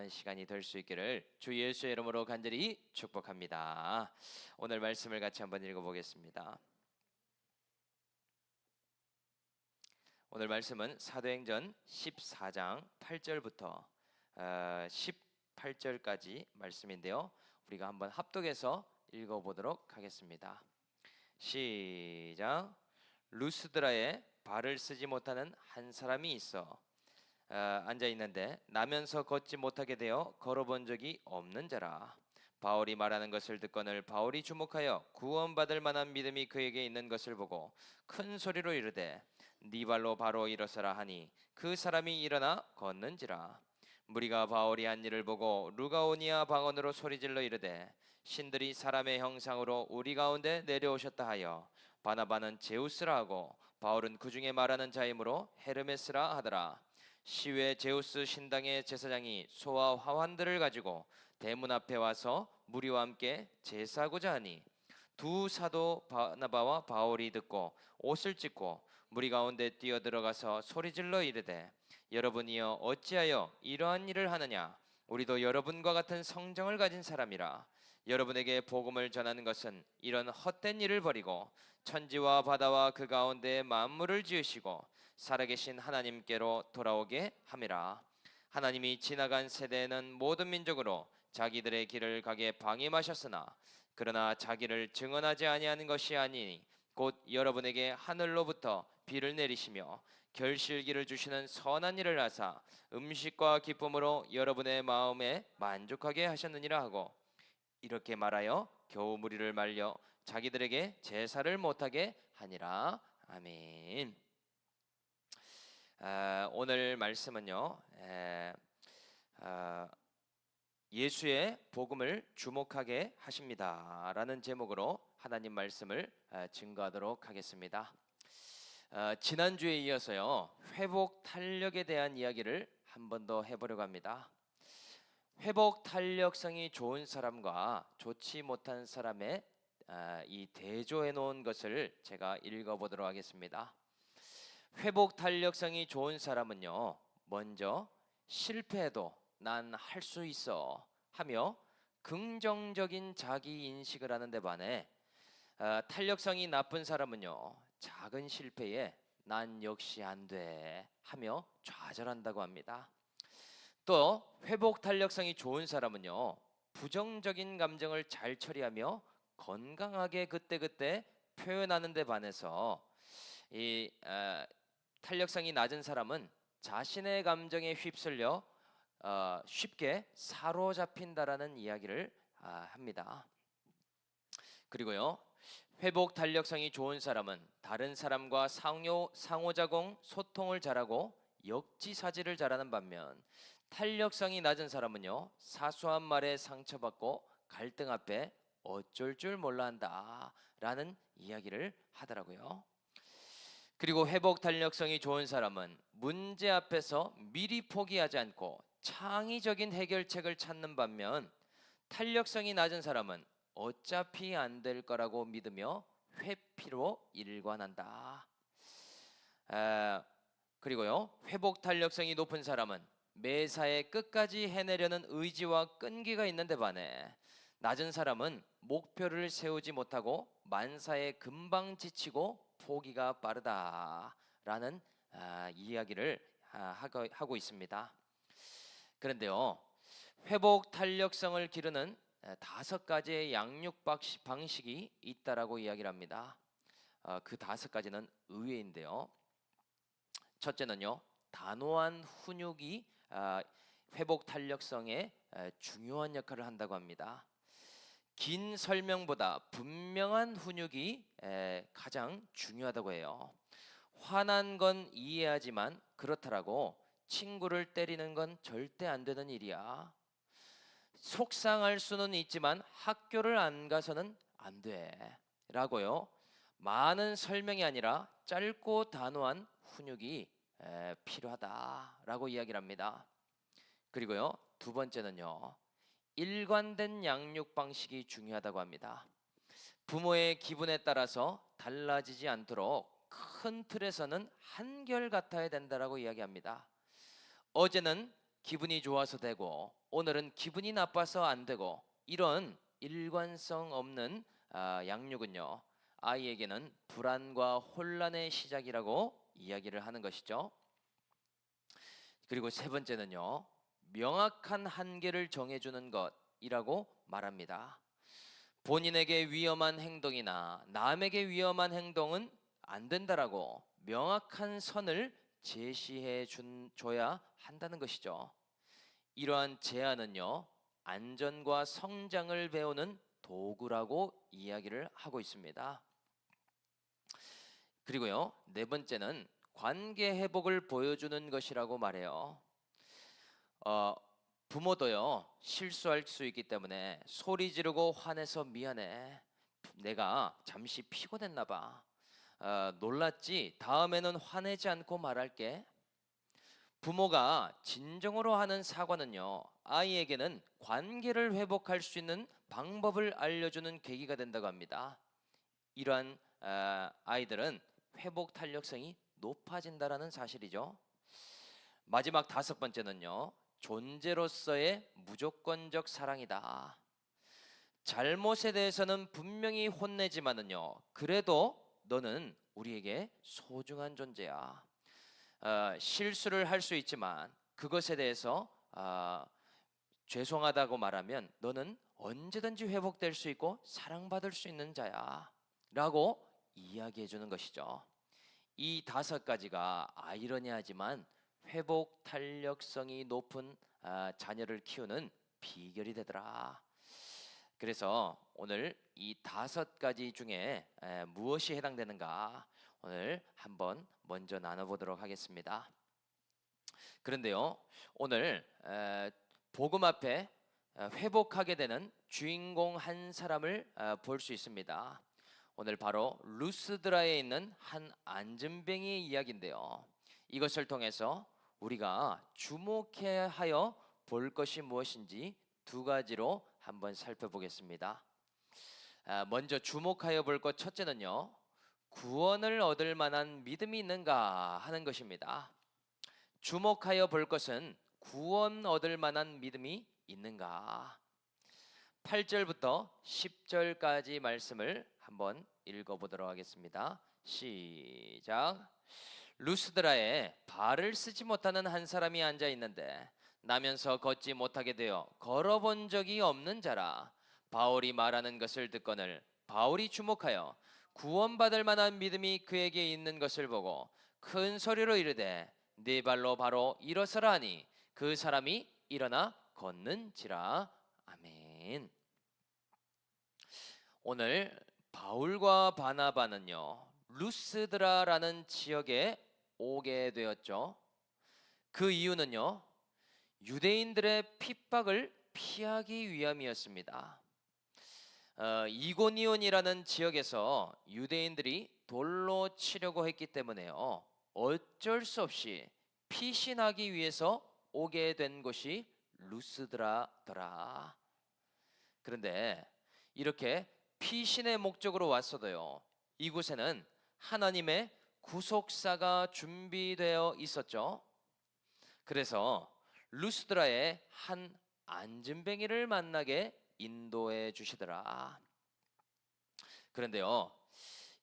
그런 시간이 될 수 있기를 주 예수의 이름으로 간절히 축복합니다. 오늘 말씀을 같이 한번 읽어보겠습니다. 오늘 말씀은 사도행전 14장 8절부터 18절까지 말씀인데요, 우리가 한번 합독해서 읽어보도록 하겠습니다. 시작. 루스드라에 발을 쓰지 못하는 한 사람이 있어 앉아 있는데 나면서 걷지 못하게 되어 걸어본 적이 없는 자라. 바울이 말하는 것을 듣거늘 바울이 주목하여 구원받을 만한 믿음이 그에게 있는 것을 보고 큰 소리로 이르되 네 발로 바로 일어서라 하니 그 사람이 일어나 걷는지라. 무리가 바울이 한 일을 보고 루가오니아 방언으로 소리질러 이르되 신들이 사람의 형상으로 우리 가운데 내려오셨다 하여 바나바는 제우스라 하고 바울은 그 중에 말하는 자이므로 헤르메스라 하더라. 시외 제우스 신당의 제사장이 소와 화환들을 가지고 대문 앞에 와서 무리와 함께 제사하고자 하니 두 사도 바나바와 바울이 듣고 옷을 찢고 무리 가운데 뛰어들어가서 소리질러 이르되 여러분이여 어찌하여 이러한 일을 하느냐. 우리도 여러분과 같은 성정을 가진 사람이라. 여러분에게 복음을 전하는 것은 이런 헛된 일을 버리고 천지와 바다와 그 가운데 만물을 지으시고 살아계신 하나님께로 돌아오게 함이라. 하나님이 지나간 세대에는 모든 민족으로 자기들의 길을 가게 방임하셨으나 그러나 자기를 증언하지 아니하는 것이 아니니 곧 여러분에게 하늘로부터 비를 내리시며 결실기를 주시는 선한 일을 하사 음식과 기쁨으로 여러분의 마음에 만족하게 하셨느니라 하고 이렇게 말하여 겨우 무리를 말려 자기들에게 제사를 못하게 하니라. 아멘. 오늘 말씀은요, 예수의 복음을 주목하게 하십니다 라는 제목으로 하나님 말씀을 증거하도록 하겠습니다. 지난주에 이어서요, 회복 탄력에 대한 이야기를 한 번 더 해보려고 합니다. 회복 탄력성이 좋은 사람과 좋지 못한 사람의 이 대조해 놓은 것을 제가 읽어보도록 하겠습니다. 회복 탄력성이 좋은 사람은요, 먼저 실패해도 난 할 수 있어 하며 긍정적인 자기 인식을 하는 데 반해 탄력성이 나쁜 사람은요, 작은 실패에 난 역시 안 돼 하며 좌절한다고 합니다. 또 회복 탄력성이 좋은 사람은요, 부정적인 감정을 잘 처리하며 건강하게 그때그때 표현하는 데 반해서 이 탄력성이 낮은 사람은 자신의 감정에 휩쓸려 쉽게 사로잡힌다라는 이야기를 합니다. 그리고요, 회복 탄력성이 좋은 사람은 다른 사람과 상호작용, 소통을 잘하고 역지사지를 잘하는 반면 탄력성이 낮은 사람은요, 사소한 말에 상처받고 갈등 앞에 어쩔 줄 몰라 한다 라는 이야기를 하더라고요. 그리고 회복 탄력성이 좋은 사람은 문제 앞에서 미리 포기하지 않고 창의적인 해결책을 찾는 반면 탄력성이 낮은 사람은 어차피 안 될 거라고 믿으며 회피로 일관한다. 그리고요, 회복 탄력성이 높은 사람은 매사에 끝까지 해내려는 의지와 끈기가 있는데 반해 낮은 사람은 목표를 세우지 못하고 만사에 금방 지치고 포기가 빠르다라는 이야기를 하고 있습니다. 그런데요, 회복 탄력성을 기르는 5가지의 양육 방식이 있다라고 이야기를 합니다. 그 5가지는 의외인데요, 첫째는요, 단호한 훈육이 회복 탄력성에 중요한 역할을 한다고 합니다. 긴 설명보다 분명한 훈육이 가장 중요하다고 해요. 화난 건 이해하지만 그렇다라고 친구를 때리는 건 절대 안 되는 일이야. 속상할 수는 있지만 학교를 안 가서는 안 돼 라고요, 많은 설명이 아니라 짧고 단호한 훈육이 필요하다라고 이야기를 합니다. 그리고요, 두 번째는요, 일관된 양육 방식이 중요하다고 합니다. 부모의 기분에 따라서 달라지지 않도록 큰 틀에서는 한결같아야 된다라고 이야기합니다. 어제는 기분이 좋아서 되고 오늘은 기분이 나빠서 안 되고, 이런 일관성 없는 양육은요, 아이에게는 불안과 혼란의 시작이라고 이야기를 하는 것이죠. 그리고 세 번째는요, 명확한 한계를 정해주는 것이라고 말합니다. 본인에게 위험한 행동이나 남에게 위험한 행동은 안 된다라고 명확한 선을 제시해 줘야 한다는 것이죠. 이러한 제안은요, 안전과 성장을 배우는 도구라고 이야기를 하고 있습니다. 그리고요, 네 번째는 관계 회복을 보여주는 것이라고 말해요. 부모도요, 실수할 수 있기 때문에 소리 지르고 화내서 미안해, 내가 잠시 피곤했나 봐, 놀랐지, 다음에는 화내지 않고 말할게. 부모가 진정으로 하는 사과는요, 아이에게는 관계를 회복할 수 있는 방법을 알려주는 계기가 된다고 합니다. 이러한 아이들은 회복 탄력성이 높아진다라는 사실이죠. 마지막 다섯 번째는요, 존재로서의 무조건적 사랑이다. 잘못에 대해서는 분명히 혼내지만은요, 그래도 너는 우리에게 소중한 존재야. 실수를 할 수 있지만 그것에 대해서 죄송하다고 말하면 너는 언제든지 회복될 수 있고 사랑받을 수 있는 자야 라고 이야기해 주는 것이죠. 이 다섯 가지가 아이러니하지만 회복 탄력성이 높은 자녀를 키우는 비결이 되더라. 그래서 오늘 이 다섯 가지 중에 무엇이 해당되는가, 오늘 한번 먼저 나눠보도록 하겠습니다. 그런데요, 오늘 복음 앞에 회복하게 되는 주인공 한 사람을 볼 수 있습니다. 오늘 바로 루스드라에 있는 한 안전뱅이의 이야기인데요, 이것을 통해서 우리가 주목해야 하여 볼 것이 무엇인지 두 가지로 한번 살펴보겠습니다. 먼저 주목하여 볼 것 첫째는요, 구원을 얻을 만한 믿음이 있는가 하는 것입니다. 주목하여 볼 것은 구원 얻을 만한 믿음이 있는가. 8절부터 10절까지 말씀을 한번 읽어보도록 하겠습니다. 시작. 루스드라에 발을 쓰지 못하는 한 사람이 앉아 있는데 나면서 걷지 못하게 되어 걸어본 적이 없는 자라. 바울이 말하는 것을 듣거늘 바울이 주목하여 구원받을 만한 믿음이 그에게 있는 것을 보고 큰 소리로 이르되 네 발로 바로 일어서라 하니 그 사람이 일어나 걷는지라. 아멘. 오늘 바울과 바나바는요, 루스드라라는 지역에 오게 되었죠. 그 이유는요, 유대인들의 핍박을 피하기 위함이었습니다. 이고니온이라는 지역에서 유대인들이 돌로 치려고 했기 때문에요, 어쩔 수 없이 피신하기 위해서 오게 된 곳이 루스드라더라. 그런데 이렇게 피신의 목적으로 왔어도요, 이곳에는 하나님의 구속사가 준비되어 있었죠. 그래서 루스드라의 한 안진뱅이를 만나게 인도해 주시더라. 그런데요,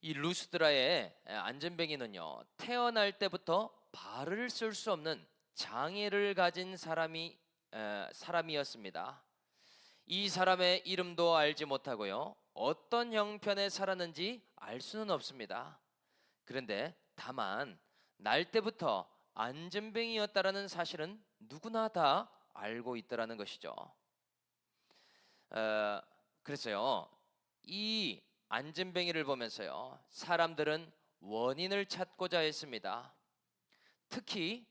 이 루스드라의 안진뱅이는요, 태어날 때부터 발을 쓸 수 없는 장애를 가진 사람이었습니다. 이 사람의 이름도 알지 못하고요, 어떤 형편에 살았는지 알 수는 없습니다. 그런데 다만 날 때부터 안진뱅이였다라는 사실은 누구나 다 알고 있더라는 것이죠. 그래서요, 이 안진뱅이를 보면서요, 사람들은 원인을 찾고자 했습니다. 특히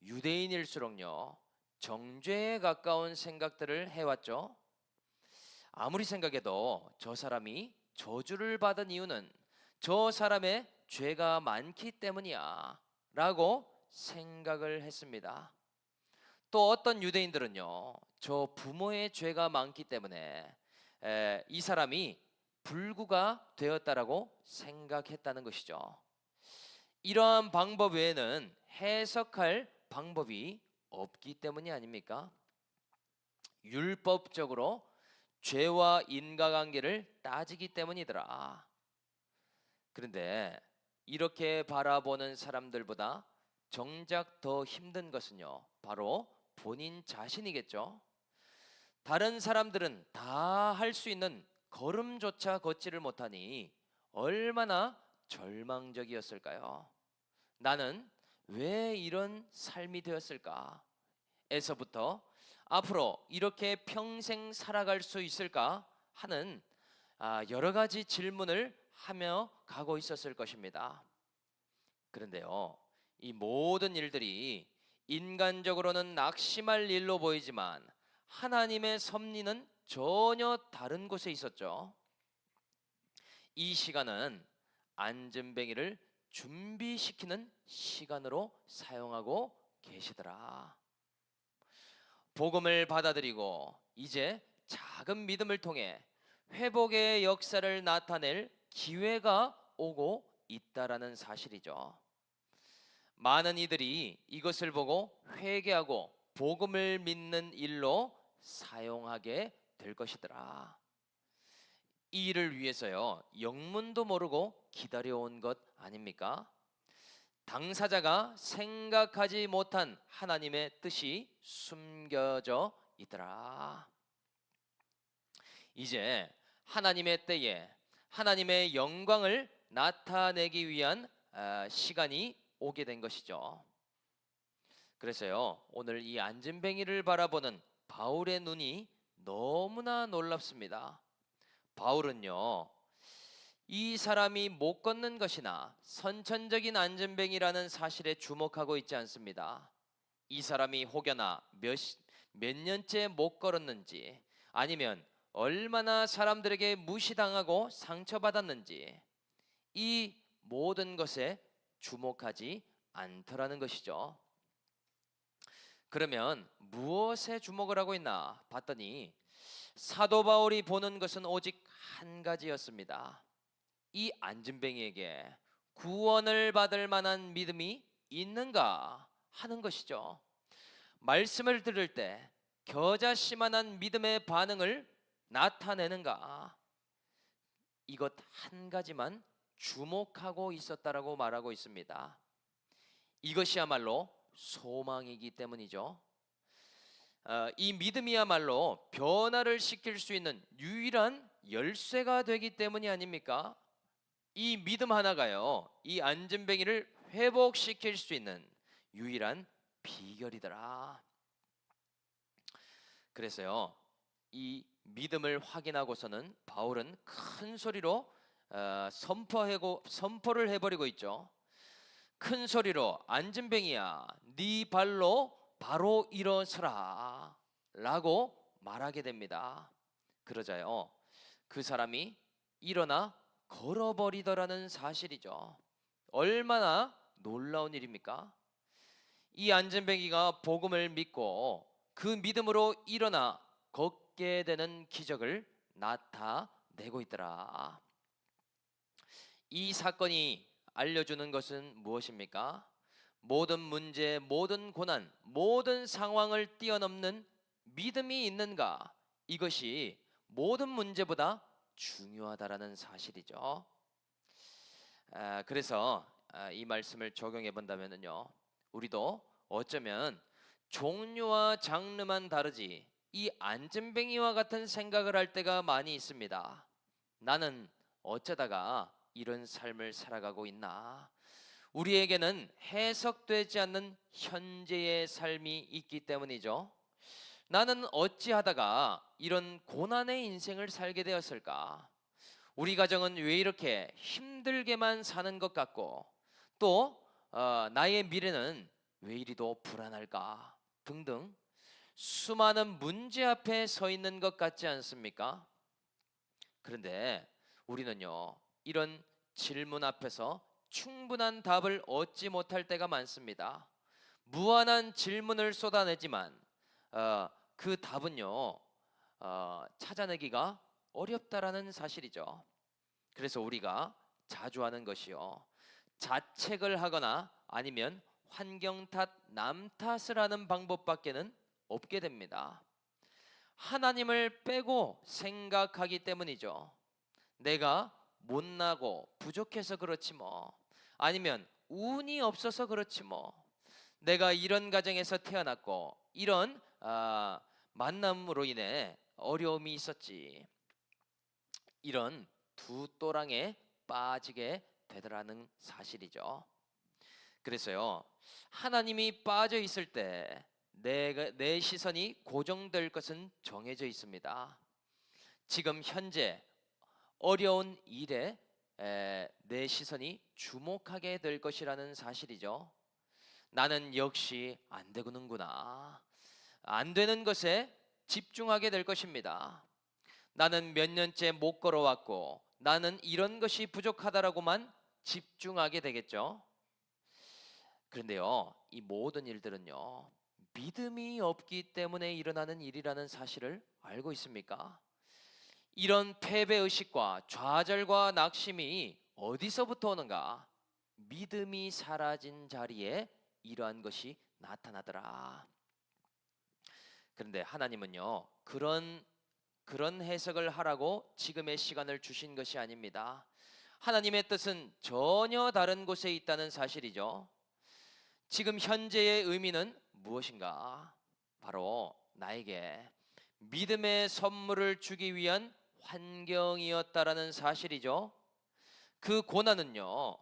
유대인일수록요, 정죄에 가까운 생각들을 해왔죠. 아무리 생각해도 저 사람이 저주를 받은 이유는 저 사람의 죄가 많기 때문이야 라고 생각을 했습니다. 또 어떤 유대인들은요, 저 부모의 죄가 많기 때문에 이 사람이 불구가 되었다라고 생각했다는 것이죠. 이러한 방법 외에는 해석할 방법이 없기 때문이 아닙니까? 율법적으로 죄와 인과관계를 따지기 때문이더라. 그런데 이렇게 바라보는 사람들보다 정작 더 힘든 것은요, 바로 본인 자신이겠죠. 다른 사람들은 다 할 수 있는 걸음조차 걷지를 못하니 얼마나 절망적이었을까요? 나는 왜 이런 삶이 되었을까? 에서부터 앞으로 이렇게 평생 살아갈 수 있을까 하는 여러 가지 질문을 하며 가고 있었을 것입니다. 그런데요, 이 모든 일들이 인간적으로는 낙심할 일로 보이지만 하나님의 섭리는 전혀 다른 곳에 있었죠. 이 시간은 안전뱅이를 준비시키는 시간으로 사용하고 계시더라. 복음을 받아들이고 이제 작은 믿음을 통해 회복의 역사를 나타낼 기회가 오고 있다라는 사실이죠. 많은 이들이 이것을 보고 회개하고 복음을 믿는 일로 사용하게 될 것이더라. 이 일을 위해서요, 영문도 모르고 기다려온 것 아닙니까? 당사자가 생각하지 못한 하나님의 뜻이 숨겨져 있더라. 이제 하나님의 때에 하나님의 영광을 나타내기 위한 시간이 오게 된 것이죠. 그래서요, 오늘 이 안진뱅이를 바라보는 바울의 눈이 너무나 놀랍습니다. 바울은요, 이 사람이 못 걷는 것이나 선천적인 안전뱅이라는 사실에 주목하고 있지 않습니다. 이 사람이 혹여나 몇 년째 못 걸었는지, 아니면 얼마나 사람들에게 무시당하고 상처받았는지, 이 모든 것에 주목하지 않더라는 것이죠. 그러면 무엇에 주목을 하고 있나 봤더니 사도 바울이 보는 것은 오직 한 가지였습니다. 이 안진뱅이에게 구원을 받을 만한 믿음이 있는가 하는 것이죠. 말씀을 들을 때 겨자씨만한 믿음의 반응을 나타내는가, 이것 한 가지만 주목하고 있었다라고 말하고 있습니다. 이것이야말로 소망이기 때문이죠. 이 믿음이야말로 변화를 시킬 수 있는 유일한 열쇠가 되기 때문이 아닙니까? 이 믿음 하나가요, 이 안진뱅이를 회복시킬 수 있는 유일한 비결이더라. 그래서요, 이 믿음을 확인하고서는 바울은 큰 소리로 선포를 해버리고 있죠. 큰 소리로 안진뱅이야, 네 발로 바로 일어서라 라고 말하게 됩니다. 그러자요, 그 사람이 일어나 걸어버리더라는 사실이죠. 얼마나 놀라운 일입니까? 이 안전뱅이가 복음을 믿고 그 믿음으로 일어나 걷게 되는 기적을 나타내고 있더라. 이 사건이 알려주는 것은 무엇입니까? 모든 문제, 모든 고난, 모든 상황을 뛰어넘는 믿음이 있는가? 이것이 모든 문제보다 중요하다라는 사실이죠. 그래서 이 말씀을 적용해 본다면요, 우리도 어쩌면 종류와 장르만 다르지 이 안전뱅이와 같은 생각을 할 때가 많이 있습니다. 나는 어쩌다가 이런 삶을 살아가고 있나? 우리에게는 해석되지 않는 현재의 삶이 있기 때문이죠. 나는 어찌하다가 이런 고난의 인생을 살게 되었을까? 우리 가정은 왜 이렇게 힘들게만 사는 것 같고, 또 나의 미래는 왜 이리도 불안할까? 등등 수많은 문제 앞에 서 있는 것 같지 않습니까? 그런데 우리는요, 이런 질문 앞에서 충분한 답을 얻지 못할 때가 많습니다. 무한한 질문을 쏟아내지만 그 답은요, 찾아내기가 어렵다라는 사실이죠. 그래서 우리가 자주 하는 것이요, 자책을 하거나 아니면 환경 탓, 남 탓을 하는 방법밖에는 없게 됩니다. 하나님을 빼고 생각하기 때문이죠. 내가 못나고 부족해서 그렇지 뭐, 아니면 운이 없어서 그렇지 뭐, 내가 이런 가정에서 태어났고 이런 만남으로 인해 어려움이 있었지, 이런 두 또랑에 빠지게 되더라는 사실이죠. 그래서요, 하나님이 빠져 있을 때 내 시선이 고정될 것은 정해져 있습니다. 지금 현재 어려운 일에 내 시선이 주목하게 될 것이라는 사실이죠. 나는 역시 안 되는구나. 안 되는 것에 집중하게 될 것입니다. 나는 몇 년째 못 걸어왔고 나는 이런 것이 부족하다라고만 집중하게 되겠죠. 그런데요, 이 모든 일들은요, 믿음이 없기 때문에 일어나는 일이라는 사실을 알고 있습니까? 이런 패배의식과 좌절과 낙심이 어디서부터 오는가? 믿음이 사라진 자리에 이러한 것이 나타나더라. 그런데 하나님은요, 그런 해석을 하라고 지금의 시간을 주신 것이 아닙니다. 하나님의 뜻은 전혀 다른 곳에 있다는 사실이죠. 지금 현재의 의미는 무엇인가? 바로 나에게 믿음의 선물을 주기 위한 환경이었다라는 사실이죠. 그 고난은요,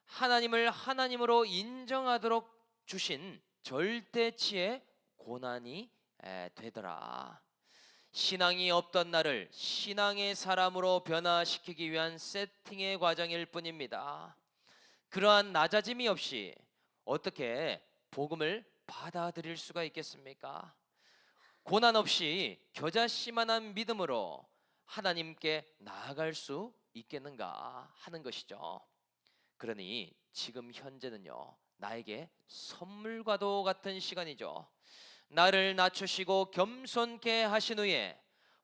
하나님을 하나님으로 인정하도록 주신 절대치의 고난이 되더라. 신앙이 없던 나를 신앙의 사람으로 변화시키기 위한 세팅의 과정일 뿐입니다. 그러한 낮아짐이 없이 어떻게 복음을 받아들일 수가 있겠습니까? 고난 없이 겨자씨만한 믿음으로 하나님께 나아갈 수 있겠는가 하는 것이죠. 그러니 지금 현재는요, 나에게 선물과도 같은 시간이죠. 나를 낮추시고 겸손케 하신 후에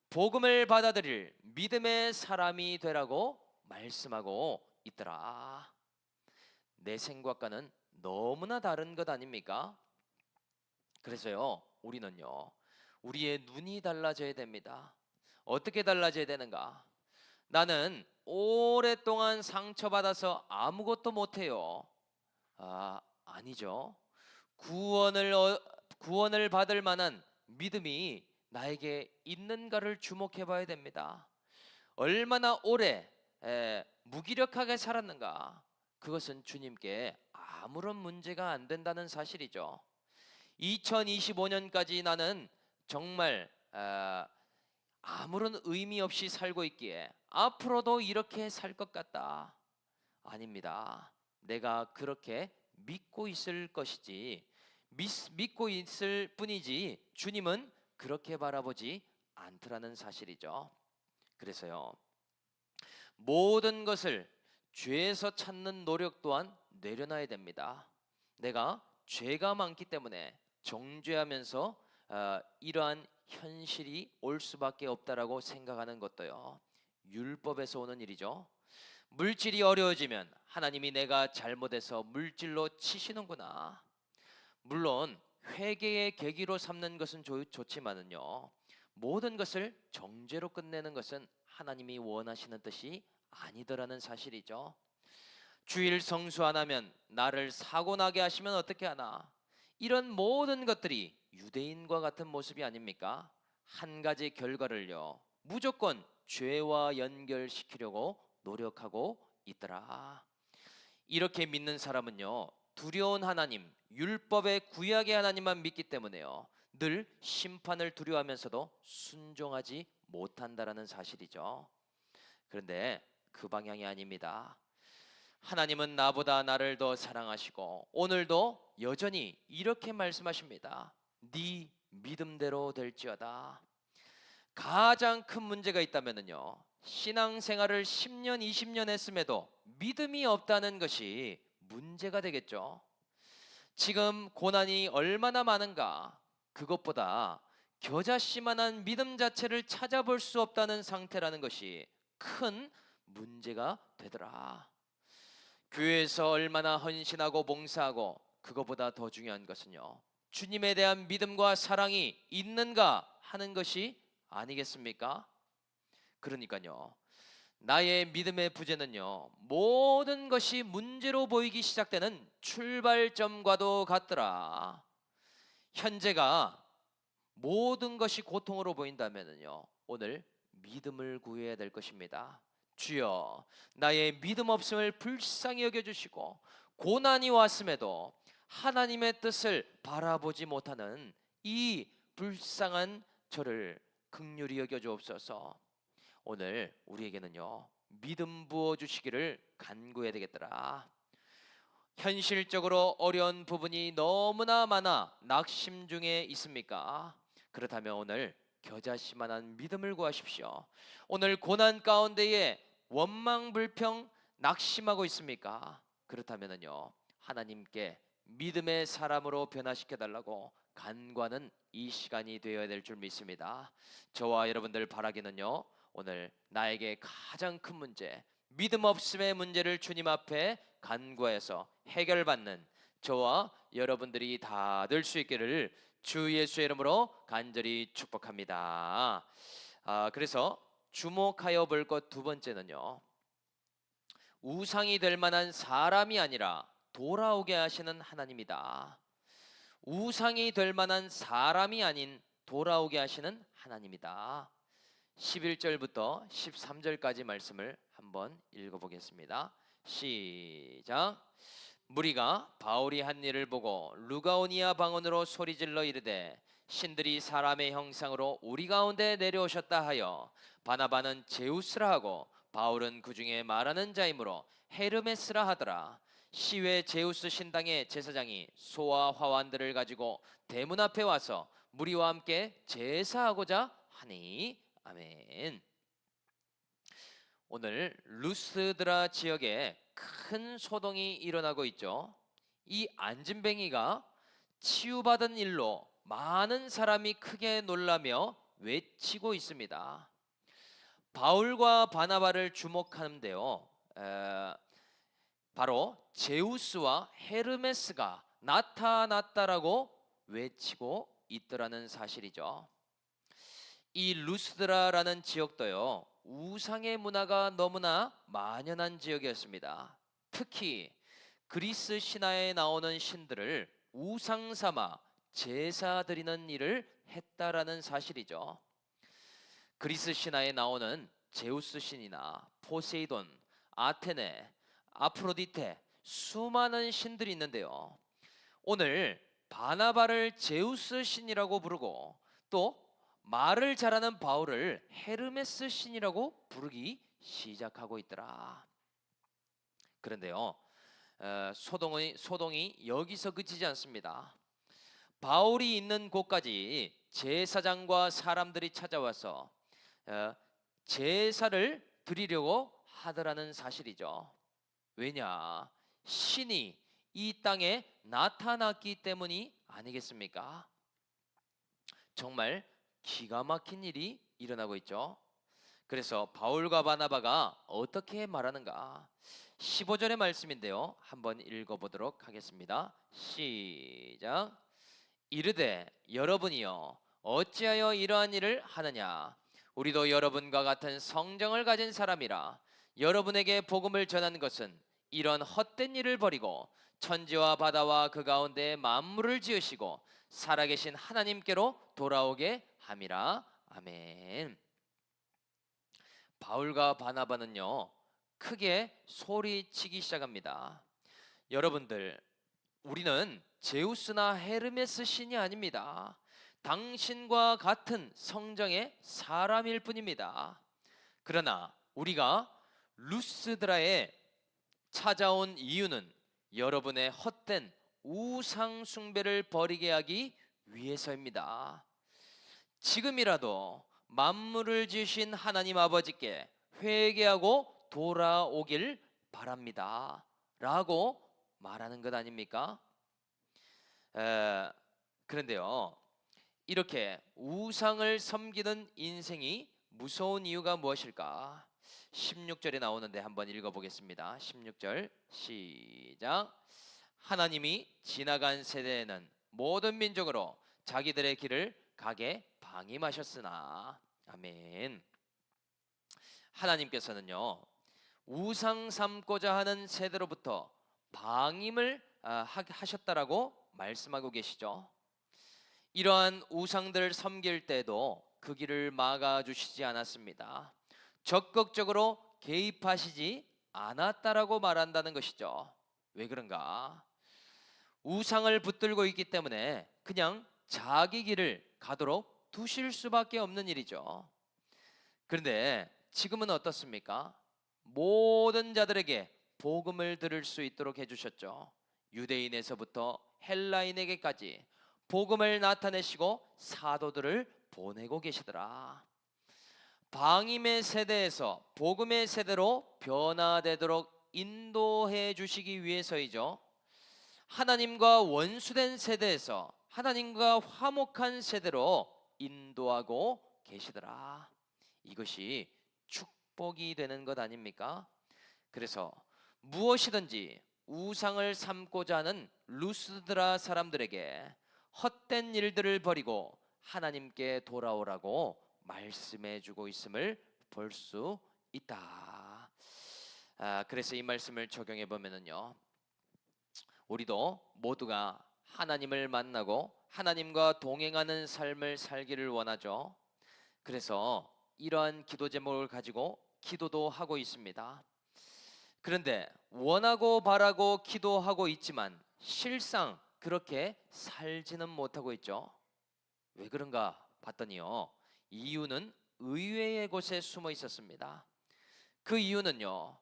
복음을 받아들일 믿음의 사람이 되라고 말씀하고 있더라. 내 생각과는 너무나 다른 것 아닙니까? 그래서요, 우리는요, 우리의 눈이 달라져야 됩니다. 어떻게 달라져야 되는가? 나는 오랫동안 상처받아서 아무것도 못해요. 아니죠. 구원을 받을 만한 믿음이 나에게 있는가를 주목해 봐야 됩니다. 얼마나 오래 무기력하게 살았는가? 그것은 주님께 아무런 문제가 안 된다는 사실이죠. 2025년까지 나는 정말 아무런 의미 없이 살고 있기에 앞으로도 이렇게 살 것 같다. 아닙니다. 내가 그렇게 믿고 있을 것이지, 믿고 있을 뿐이지 주님은 그렇게 바라보지 않더라는 사실이죠. 그래서요, 모든 것을 죄에서 찾는 노력 또한 내려놔야 됩니다. 내가 죄가 많기 때문에 정죄하면서 이러한 현실이 올 수밖에 없다라고 생각하는 것도요, 율법에서 오는 일이죠. 물질이 어려워지면 하나님이 내가 잘못해서 물질로 치시는구나. 물론 회개의 계기로 삼는 것은 좋지만은요, 모든 것을 정죄로 끝내는 것은 하나님이 원하시는 뜻이 아니더라는 사실이죠. 주일 성수 안 하면 나를 사고 나게 하시면 어떻게 하나? 이런 모든 것들이 유대인과 같은 모습이 아닙니까? 한 가지 결과를요, 무조건 죄와 연결시키려고 노력하고 있더라. 이렇게 믿는 사람은요, 두려운 하나님, 율법의 구약의 하나님만 믿기 때문에요, 늘 심판을 두려워하면서도 순종하지 못한다라는 사실이죠. 그런데 그 방향이 아닙니다. 하나님은 나보다 나를 더 사랑하시고 오늘도 여전히 이렇게 말씀하십니다. 네 믿음대로 될지어다. 가장 큰 문제가 있다면요, 신앙생활을 10년, 20년 했음에도 믿음이 없다는 것이 문제가 되겠죠. 지금 고난이 얼마나 많은가? 그것보다 겨자씨만한 믿음 자체를 찾아볼 수 없다는 상태라는 것이 큰 문제가 되더라. 교회에서 얼마나 헌신하고 봉사하고 그것보다 더 중요한 것은요, 주님에 대한 믿음과 사랑이 있는가 하는 것이 아니겠습니까? 그러니까요, 나의 믿음의 부재는요, 모든 것이 문제로 보이기 시작되는 출발점과도 같더라. 현재가 모든 것이 고통으로 보인다면요, 오늘 믿음을 구해야 될 것입니다. 주여, 나의 믿음 없음을 불쌍히 여겨주시고, 고난이 왔음에도 하나님의 뜻을 바라보지 못하는 이 불쌍한 저를 긍휼히 여겨주옵소서. 오늘 우리에게는요, 믿음 부어주시기를 간구해야 되겠더라. 현실적으로 어려운 부분이 너무나 많아 낙심 중에 있습니까? 그렇다면 오늘 겨자씨만한 믿음을 구하십시오. 오늘 고난 가운데에 원망 불평 낙심하고 있습니까? 그렇다면요, 하나님께 믿음의 사람으로 변화시켜 달라고 간구하는 이 시간이 되어야 될 줄 믿습니다. 저와 여러분들 바라기는요, 오늘 나에게 가장 큰 문제, 믿음 없음의 문제를 주님 앞에 간구해서 해결받는 저와 여러분들이 다 될 수 있기를 주 예수의 이름으로 간절히 축복합니다. 그래서 주목하여 볼 것 두 번째는요, 우상이 될 만한 사람이 아니라 돌아오게 하시는 하나님이다. 우상이 될 만한 사람이 아닌 돌아오게 하시는 하나님이다. 11절부터 13절까지 말씀을 한번 읽어보겠습니다. 시작. 무리가 바울이 한 일을 보고 루가오니아 방언으로 소리질러 이르되, 신들이 사람의 형상으로 우리 가운데 내려오셨다 하여 바나바는 제우스라 하고 바울은 그 중에 말하는 자이므로 헤르메스라 하더라. 시외 제우스 신당의 제사장이 소와 화환들을 가지고 대문 앞에 와서 무리와 함께 제사하고자 하니. 아멘. 오늘 루스드라 지역에 큰 소동이 일어나고 있죠. 이 안진뱅이가 치유받은 일로 많은 사람이 크게 놀라며 외치고 있습니다. 바울과 바나바를 주목하는데요, 바로 제우스와 헤르메스가 나타났다라고 외치고 있더라는 사실이죠. 이 루스드라라는 지역도요, 우상의 문화가 너무나 만연한 지역이었습니다. 특히 그리스 신화에 나오는 신들을 우상 삼아 제사 드리는 일을 했다라는 사실이죠. 그리스 신화에 나오는 제우스 신이나 포세이돈, 아테네, 아프로디테, 수많은 신들이 있는데요, 오늘 바나바를 제우스 신이라고 부르고 또 말을 잘하는 바울을 헤르메스 신이라고 부르기 시작하고 있더라. 그런데요, 소동이 여기서 그치지 않습니다. 바울이 있는 곳까지 제사장과 사람들이 찾아와서 제사를 드리려고 하더라는 사실이죠. 왜냐? 신이 이 땅에 나타났기 때문이 아니겠습니까? 정말 기가 막힌 일이 일어나고 있죠. 그래서 바울과 바나바가 어떻게 말하는가? 15절의 말씀인데요, 한번 읽어보도록 하겠습니다. 시작. 이르되 여러분이여 어찌하여 이러한 일을 하느냐? 우리도 여러분과 같은 성정을 가진 사람이라. 여러분에게 복음을 전한 것은 이런 헛된 일을 버리고 천지와 바다와 그 가운데 만물을 지으시고 살아계신 하나님께로 돌아오게 함이라. 아멘. 바울과 바나바는요, 크게 소리치기 시작합니다. 여러분들, 우리는 제우스나 헤르메스 신이 아닙니다. 당신과 같은 성정의 사람일 뿐입니다. 그러나 우리가 루스드라에 찾아온 이유는 여러분의 헛된 우상 숭배를 버리게 하기 위해서입니다. 지금이라도 만물을 지으신 하나님 아버지께 회개하고 돌아오길 바랍니다 라고 말하는 것 아닙니까? 그런데요, 이렇게 우상을 섬기는 인생이 무서운 이유가 무엇일까? 16절에 나오는데 한번 읽어보겠습니다. 16절 시작. 하나님이 지나간 세대에는 모든 민족으로 자기들의 길을 가게 방임하셨으나. 아멘. 하나님께서는요, 우상 삼고자 하는 세대로부터 방임을 하셨다라고 말씀하고 계시죠. 이러한 우상들 섬길 때도 그 길을 막아주시지 않았습니다. 적극적으로 개입하시지 않았다라고 말한다는 것이죠. 왜 그런가? 우상을 붙들고 있기 때문에 그냥 자기 길을 가도록 두실 수밖에 없는 일이죠. 그런데 지금은 어떻습니까? 모든 자들에게 복음을 들을 수 있도록 해주셨죠. 유대인에서부터 헬라인에게까지 복음을 나타내시고 사도들을 보내고 계시더라. 방임의 세대에서 복음의 세대로 변화되도록 인도해 주시기 위해서이죠. 하나님과 원수된 세대에서 하나님과 화목한 세대로 인도하고 계시더라. 이것이 축복이 되는 것 아닙니까? 그래서 무엇이든지 우상을 삼고자 하는 루스드라 사람들에게 헛된 일들을 버리고 하나님께 돌아오라고 말씀해 주고 있음을 볼 수 있다. 그래서 이 말씀을 적용해 보면은요, 우리도 모두가 하나님을 만나고 하나님과 동행하는 삶을 살기를 원하죠. 그래서 이러한 기도 제목을 가지고 기도도 하고 있습니다. 그런데 원하고 바라고 기도하고 있지만 실상 그렇게 살지는 못하고 있죠. 왜 그런가 봤더니요, 이유는 의외의 곳에 숨어 있었습니다. 그 이유는요,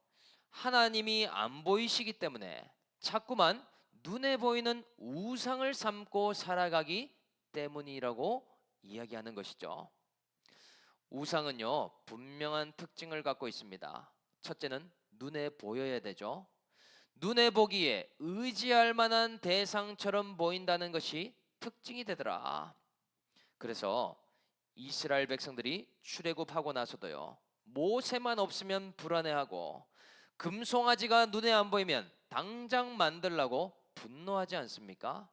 하나님이 안 보이시기 때문에 자꾸만 눈에 보이는 우상을 삼고 살아가기 때문이라고 이야기하는 것이죠. 우상은요, 분명한 특징을 갖고 있습니다. 첫째는 눈에 보여야 되죠. 눈에 보기에 의지할 만한 대상처럼 보인다는 것이 특징이 되더라. 그래서 이스라엘 백성들이 출애굽하고 나서도요, 모세만 없으면 불안해하고 금송아지가 눈에 안 보이면 당장 만들라고 분노하지 않습니까?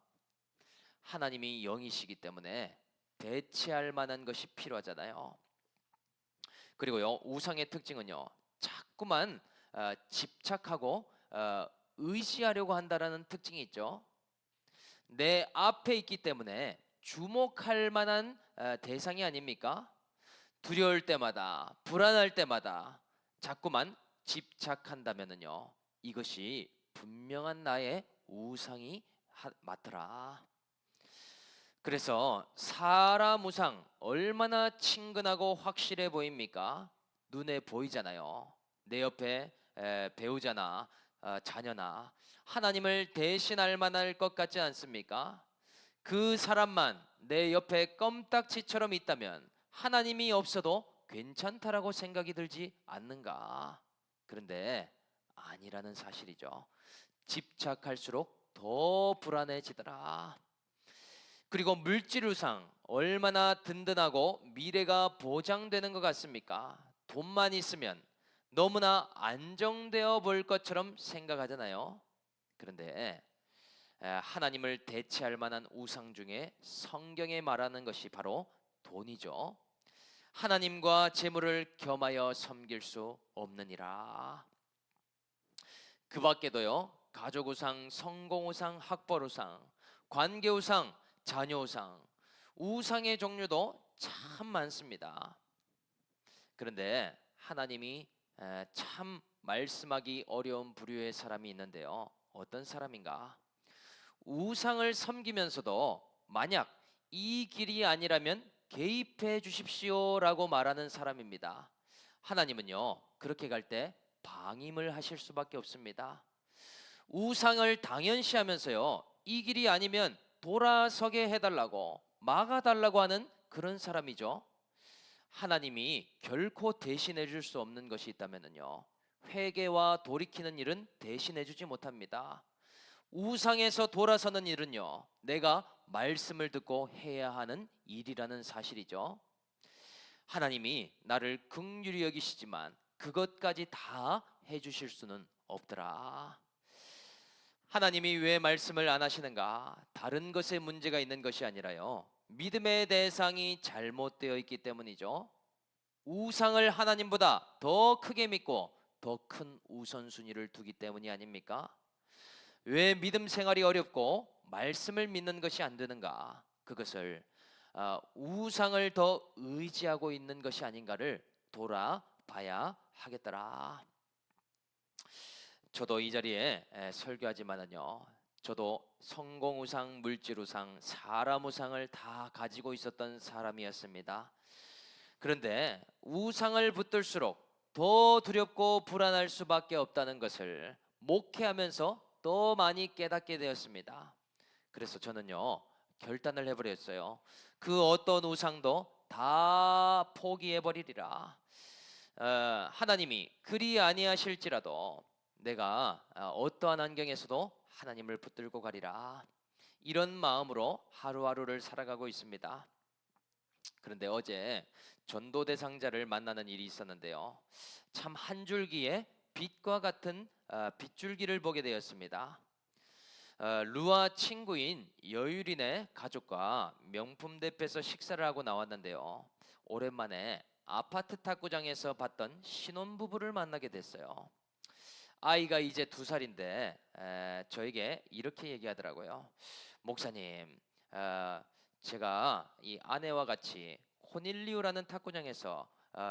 하나님이 영이시기 때문에 대체할 만한 것이 필요하잖아요. 그리고요, 우상의 특징은요, 자꾸만 집착하고 의지하려고 한다라는 특징이 있죠. 내 앞에 있기 때문에 주목할 만한 대상이 아닙니까? 두려울 때마다, 불안할 때마다 자꾸만 집착한다면은요, 이것이 분명한 나의 우상이 맞더라. 그래서 사람 우상 얼마나 친근하고 확실해 보입니까? 눈에 보이잖아요. 내 옆에 배우자나 자녀나 하나님을 대신할 만할 것 같지 않습니까? 그 사람만 내 옆에 껌딱지처럼 있다면 하나님이 없어도 괜찮다라고 생각이 들지 않는가? 그런데 아니라는 사실이죠. 집착할수록 더 불안해지더라. 그리고 물질 우상 얼마나 든든하고 미래가 보장되는 것 같습니까? 돈만 있으면 너무나 안정되어 볼 것처럼 생각하잖아요. 그런데 하나님을 대체할 만한 우상 중에 성경에 말하는 것이 바로 돈이죠. 하나님과 재물을 겸하여 섬길 수 없느니라. 그 밖에도요, 가족 우상, 성공 우상, 학벌 우상, 관계 우상, 자녀 우상, 우상의 종류도 참 많습니다. 그런데 하나님이 참 말씀하기 어려운 부류의 사람이 있는데요. 어떤 사람인가? 우상을 섬기면서도 만약 이 길이 아니라면 개입해 주십시오라고 말하는 사람입니다. 하나님은요, 그렇게 갈 때 방임을 하실 수밖에 없습니다. 우상을 당연시하면서요, 이 길이 아니면 돌아서게 해달라고 막아달라고 하는 그런 사람이죠. 하나님이 결코 대신해 줄 수 없는 것이 있다면요, 회개와 돌이키는 일은 대신해 주지 못합니다. 우상에서 돌아서는 일은요, 내가 말씀을 듣고 해야 하는 일이라는 사실이죠. 하나님이 나를 긍휼히 여기시지만 그것까지 다 해주실 수는 없더라. 하나님이 왜 말씀을 안 하시는가? 다른 것에 문제가 있는 것이 아니라요, 믿음의 대상이 잘못되어 있기 때문이죠. 우상을 하나님보다 더 크게 믿고 더 큰 우선순위를 두기 때문이 아닙니까? 왜 믿음 생활이 어렵고 말씀을 믿는 것이 안 되는가? 그것을 우상을 더 의지하고 있는 것이 아닌가를 돌아봐야 하겠더라. 저도 이 자리에 설교하지만은요, 저도 성공우상, 물질우상, 사람우상을 다 가지고 있었던 사람이었습니다. 그런데 우상을 붙들수록 더 두렵고 불안할 수밖에 없다는 것을 목회하면서 더 많이 깨닫게 되었습니다. 그래서 저는요, 결단을 해버렸어요. 그 어떤 우상도 다 포기해버리리라. 하나님이 그리 아니하실지라도 내가 어떠한 환경에서도 하나님을 붙들고 가리라. 이런 마음으로 하루하루를 살아가고 있습니다. 그런데 어제 전도 대상자를 만나는 일이 있었는데요, 참 한 줄기의 빛과 같은 빗줄기를 보게 되었습니다. 루아 친구인 여유린의 가족과 명품 뷔페에서 식사를 하고 나왔는데요, 오랜만에 아파트 탁구장에서 봤던 신혼부부를 만나게 됐어요. 아이가 이제 2살인데 저에게 이렇게 얘기하더라고요. 목사님, 제가 이 아내와 같이 코닐리우라는 탁구장에서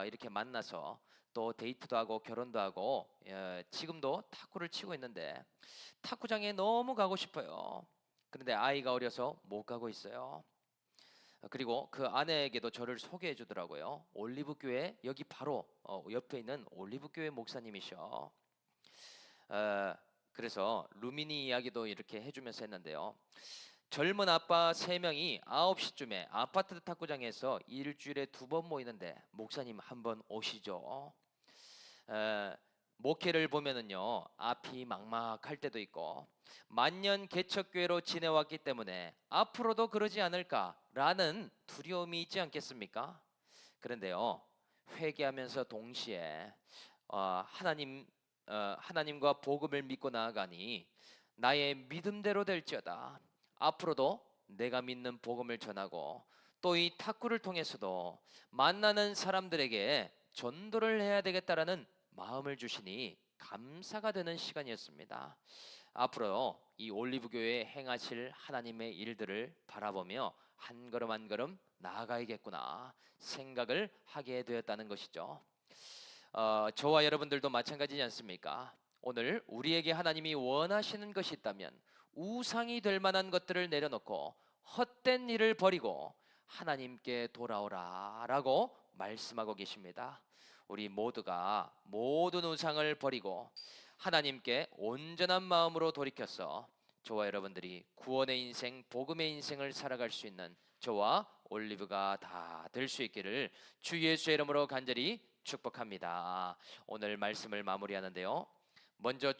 이렇게 만나서 또 데이트도 하고 결혼도 하고 지금도 탁구를 치고 있는데 탁구장에 너무 가고 싶어요. 그런데 아이가 어려서 못 가고 있어요. 그리고 그 아내에게도 저를 소개해 주더라고요. 올리브교회 여기 바로 옆에 있는 올리브교회 목사님이셔. 그래서 루미니 이야기도 이렇게 해주면서 했는데요, 젊은 아빠 3명이 9시쯤에 아파트 탁구장에서 일주일에 2번 모이는데 목사님 한번 오시죠. 목회를 보면은요, 앞이 막막할 때도 있고 만년 개척교회로 지내왔기 때문에 앞으로도 그러지 않을까라는 두려움이 있지 않겠습니까? 그런데요, 회개하면서 동시에 하나님과 복음을 믿고 나아가니 나의 믿음대로 될지어다. 앞으로도 내가 믿는 복음을 전하고 또 이 탁구를 통해서도 만나는 사람들에게 전도를 해야 되겠다라는 마음을 주시니 감사가 되는 시간이었습니다. 앞으로 이 올리브교회에 행하실 하나님의 일들을 바라보며 한 걸음 한 걸음 나아가야겠구나 생각을 하게 되었다는 것이죠. 저와 여러분들도 마찬가지지 않습니까? 오늘 우리에게 하나님이 원하시는 것이 있다면 우상이 될 만한 것들을 내려놓고 헛된 일을 버리고 하나님께 돌아오라 라고 말씀하고 계십니다. 우리 모두가 모든 우상을 버리고 하나님께 온전한 마음으로 돌이켜서 저와 여러분들이 구원의 인생, 복음의 인생을 살아갈 수 있는 저와 올리브가 다 될 수 있기를 주 예수의 이름으로 간절히 축복합니다. 오늘 말씀을 마무리하는데요, 먼저